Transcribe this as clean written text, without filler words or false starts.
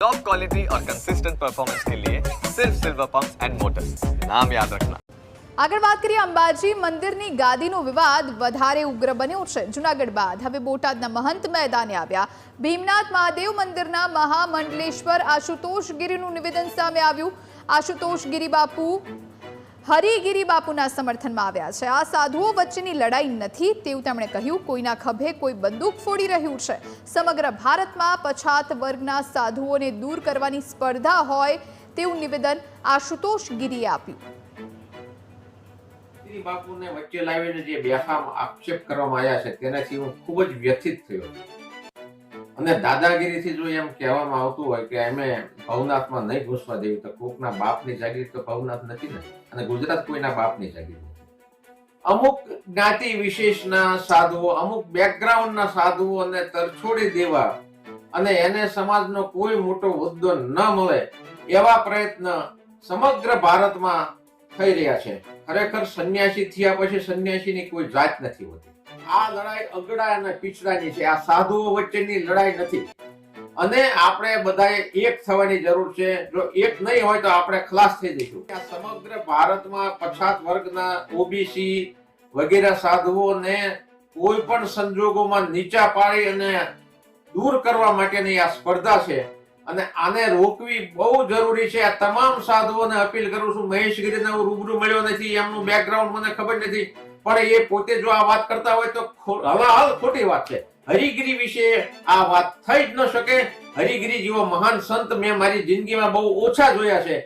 Top quality और consistent performance के लिए सिर्फ सिल्वर पंप्स एंड मोटर्स, नाम याद रखना। આગળ વાત કરીએ અંબાજી મંદિરની ગાદીનો વિવાદ વધારે ઉગ્ર બન્યો છે। જૂનાગઢ બાદ હવે બોટાદના મહંત મેદાને આવ્યા। ભીમનાથ મહાદેવ મંદિરના મહામંડલેશ્વર આશુતોષ ગિરીનું નિવેદન સામે આવ્યું। આશુતોષ ગિરી બાપુ હરિગીરી બાપુના સમર્થનમાં આવ્યા છે। આ સાધુઓ વચ્ચેની લડાઈ નથી તેવું તેમણે કહ્યું। કોઈના ખભે કોઈ બંદૂક ફોડી રહ્યું છે। સમગ્ર ભારતમાં પછાત વર્ગના સાધુઓને દૂર કરવાની સ્પર્ધા હોય તેવું નિવેદન આશુતોષ ગિરીએ આપ્યું। બાપુને વચ્ચે લાવીને જે બેફામ આક્ષેપ કરવામાં આવ્યા છે તેનાથી હું ખૂબ જ વ્યથિત થયો અને દાદાગીરીથી જો એમ કહેવામાં આવતું હોય કે અમે ભવનાથમાં નહીં ઘૂસવા દેવી તો કોકના બાપની જાગીર તો ભવનાથ નથી ને, અને ગુજરાત કોઈના બાપની જાગીર નથી। અમુક જ્ઞાતિ વિશેષના સાધુઓ, અમુક બેકગ્રાઉન્ડના સાધુઓને તરછોડી દેવા અને એને સમાજનો કોઈ મોટો હોદ્દો ન મળે એવા પ્રયત્ન સમગ્ર ભારતમાં થઈ રહ્યા છે। ખરેખર સંન્યાસી થયા પછી સંન્યાસીની કોઈ જાત નથી હોતી। આ લડાઈ અગડા અને પીછડાની છે, આ સાધુઓ વચ્ચેની લડાઈ નથી અને આપણે બધાએ એક થવાની જરૂર છે। જો એક નહીં હોય તો આપણે ખલાસ થઈ જઈશું। આ સમગ્ર ભારતમાં પછાત વર્ગના ઓબીસી વગેરે સાધુઓને કોઈ પણ સંજોગોમાં નીચા પાડી અને દૂર કરવા માટેની આ સ્પર્ધા છે અને આને રોકવી બહુ જરૂરી છે। આ તમામ સાધુઓને અપીલ કરું છું। મહેશ ગિરીને હું રૂબરૂ મળ્યો નથી, એમનું બેકગ્રાઉન્ડ મને ખબર નથી, પણ એ પોતે જો આ વાત કરતા હોય તો હલાહલ ખોટી વાત છે। હરિગીરી વિશે આ વાત થઈ જ ન શકે। હરિગીરી જેવો મહાન સંત મેં મારી જિંદગીમાં બહુ ઓછા જોયા છે।